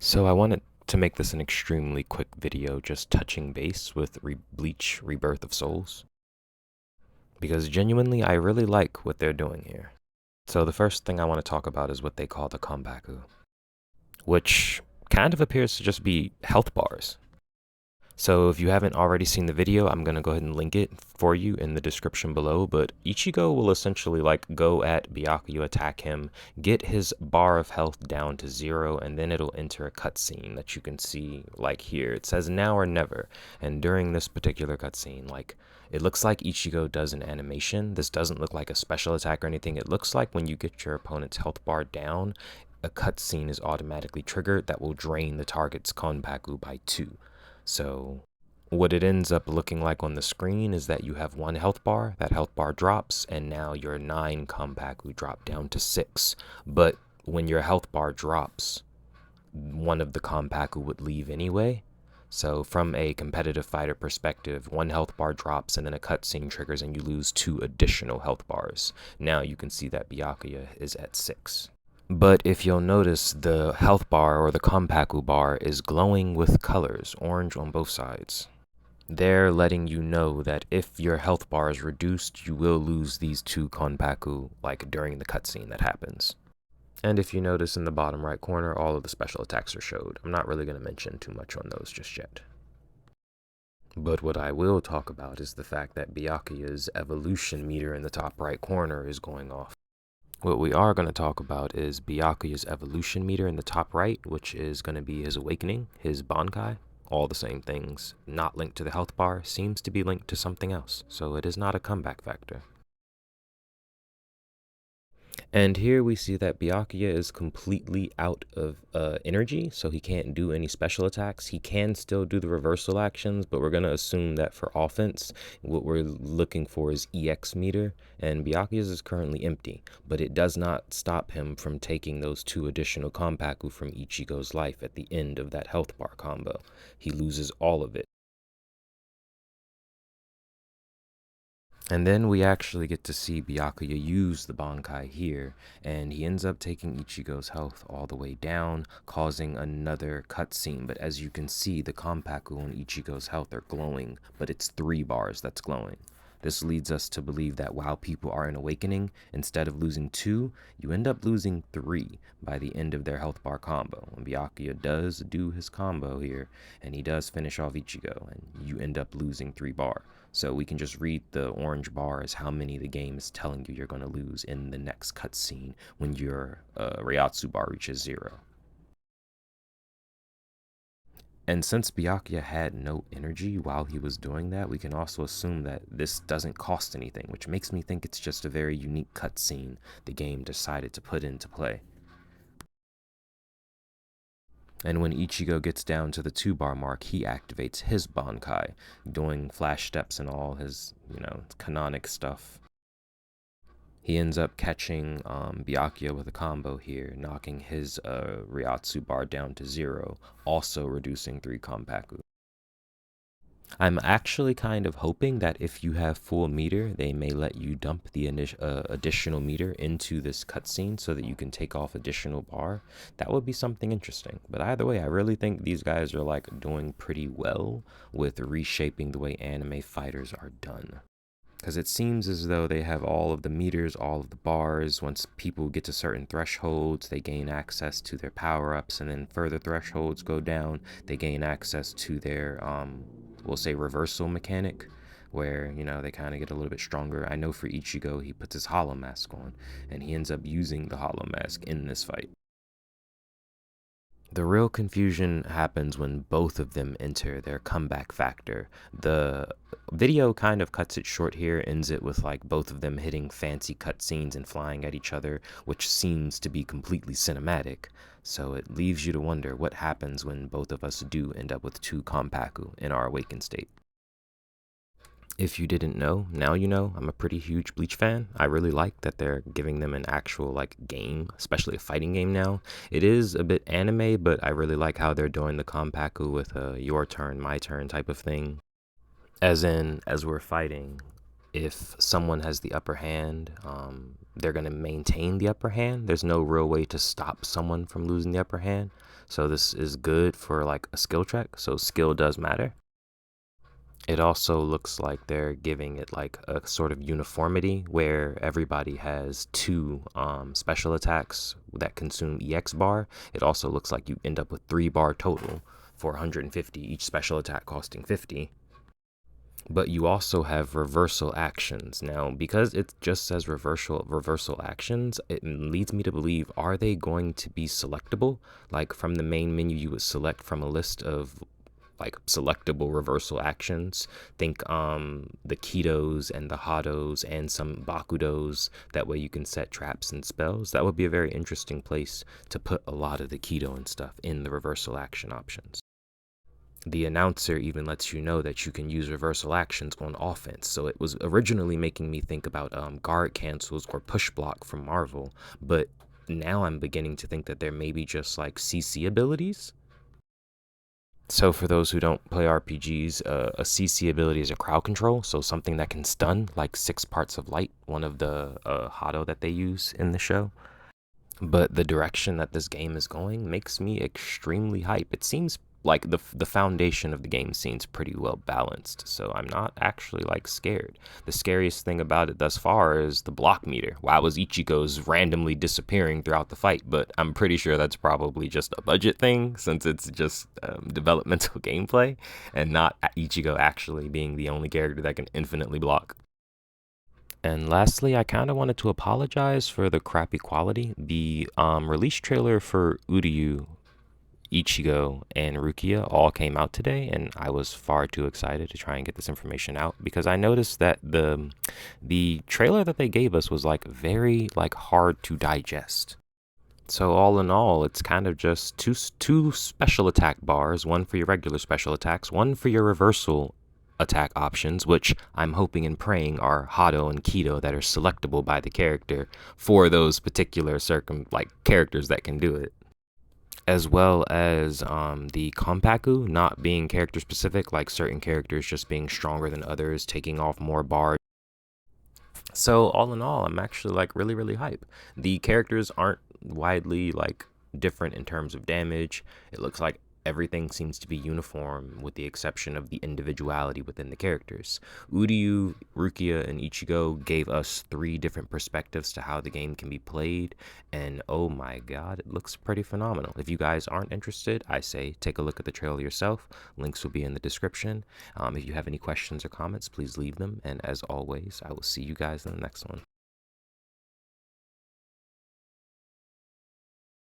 So I wanted to make this an extremely quick video just touching base with Bleach Rebirth of Souls, because genuinely I really like what they're doing here. So the first thing I want to talk about is what they call the Kombaku, which kind of appears to just be health bars. So if you haven't already seen the video, I'm going to go ahead and link it for you in the description below, but Ichigo will essentially go at Byakuya, attack him, get his bar of health down to 0, and then it'll enter a cutscene that you can see here. It says now or never, and during this particular cutscene, it looks like Ichigo does an animation. This doesn't look like a special attack or anything. It looks like when you get your opponent's health bar down, a cutscene is automatically triggered that will drain the target's Konpaku by 2. So what it ends up looking like on the screen is that you have 1 health bar, that health bar drops, and now your 9 Konpaku drop down to 6. But when your health bar drops, one of the Konpaku would leave anyway. So from a competitive fighter perspective, 1 health bar drops and then a cutscene triggers and you lose 2 additional health bars. Now you can see that Byakuya is at 6. But if you'll notice, the health bar or the Konpaku bar is glowing with colors, orange on both sides. They're letting you know that if your health bar is reduced, you will lose these 2 Konpaku during the cutscene that happens. And if you notice in the bottom right corner, all of the special attacks are showed. I'm not really going to mention too much on those just yet. But what I will talk about is the fact that Byakuya's evolution meter in the top right corner is going off. What we are going to talk about is Byakuya's evolution meter in the top right, which is going to be his awakening, his Bankai. All the same things, not linked to the health bar, seems to be linked to something else, so it is not a comeback factor. And here we see that Byakuya is completely out of energy, so he can't do any special attacks. He can still do the reversal actions, but we're going to assume that for offense, what we're looking for is EX meter, and Byakuya's is currently empty, but it does not stop him from taking those 2 additional Konpaku from Ichigo's life at the end of that health bar combo. He loses all of it. And then we actually get to see Byakuya use the Bankai here, and he ends up taking Ichigo's health all the way down, causing another cutscene. But as you can see, the Konpaku on Ichigo's health are glowing, but it's 3 bars that's glowing. This leads us to believe that while people are in awakening, instead of losing 2, you end up losing 3 by the end of their health bar combo. And Byakuya does do his combo here, and he does finish off Ichigo, and you end up losing 3 bar. So we can just read the orange bar as how many the game is telling you you're going to lose in the next cutscene when your Ryatsu bar reaches 0. And since Byakuya had no energy while he was doing that, we can also assume that this doesn't cost anything, which makes me think it's just a very unique cutscene the game decided to put into play. And when Ichigo gets down to the 2 bar mark, he activates his Bankai, doing flash steps and all his, canonic stuff. He ends up catching Byakuya with a combo here, knocking his Ryatsu bar down to 0, also reducing 3 Konpaku. I'm actually kind of hoping that if you have full meter, they may let you dump the additional meter into this cutscene so that you can take off additional bar. That would be something interesting. But either way, I really think these guys are doing pretty well with reshaping the way anime fighters are done. Because it seems as though they have all of the meters, all of the bars. Once people get to certain thresholds, they gain access to their power-ups, and then further thresholds go down, they gain access to their, we'll say, reversal mechanic, where, they kind of get a little bit stronger. I know for Ichigo, he puts his hollow mask on, and he ends up using the hollow mask in this fight. The real confusion happens when both of them enter their comeback factor. The video kind of cuts it short here, ends it with both of them hitting fancy cutscenes and flying at each other, which seems to be completely cinematic. So it leaves you to wonder what happens when both of us do end up with 2 Konpaku in our awakened state. If you didn't know, now you know. I'm a pretty huge Bleach fan. I really like that they're giving them an actual game, especially a fighting game now. It is a bit anime, but I really like how they're doing the Konpaku with a your turn, my turn type of thing. As in, as we're fighting, if someone has the upper hand, they're going to maintain the upper hand. There's no real way to stop someone from losing the upper hand. So this is good for like a skill check. So skill does matter. It also looks like they're giving it like a sort of uniformity where everybody has two special attacks that consume EX bar. It also looks like you end up with 3 bar total for 150, each special attack costing 50. But you also have reversal actions. Now, because it just says reversal actions, it leads me to believe, are they going to be selectable? Like from the main menu, you would select from a list of like selectable reversal actions. Think the Kidos and the Hados and some Bakudos. That way you can set traps and spells. That would be a very interesting place to put a lot of the Kido and stuff in the reversal action options. The announcer even lets you know that you can use reversal actions on offense. So it was originally making me think about guard cancels or push block from Marvel, but now I'm beginning to think that there may be just like CC abilities. So for those who don't play RPGs, a CC ability is a crowd control, so something that can stun, like 6 parts of light, one of the Hado that they use in the show. But the direction that this game is going makes me extremely hype. It seems like the foundation of the game seems pretty well balanced, so I'm not actually like scared. The scariest thing about it thus far is the block meter. Why was Ichigo's randomly disappearing throughout the fight? But I'm pretty sure that's probably just a budget thing, since it's just developmental gameplay and not Ichigo actually being the only character that can infinitely block. And lastly, I kind of wanted to apologize for the crappy quality. The release trailer for Uryu, Ichigo, and Rukia all came out today, and I was far too excited to try and get this information out because I noticed that the trailer that they gave us was like very like hard to digest. So all in all, it's kind of just two special attack bars, one for your regular special attacks, one for your reversal attack options, which I'm hoping and praying are Hado and Kido that are selectable by the character for those particular characters that can do it. As well as the Kompaku not being character specific, like certain characters just being stronger than others, taking off more bars. So all in all, I'm actually like really hype. The characters aren't widely like different in terms of damage. It looks like everything seems to be uniform with the exception of the individuality within the characters. Uryu, Rukia, and Ichigo gave us 3 different perspectives to how the game can be played, and oh my god, it looks pretty phenomenal. If you guys aren't interested, I say take a look at the trailer yourself. Links will be in the description. If you have any questions or comments, please leave them, and as always, I will see you guys in the next one.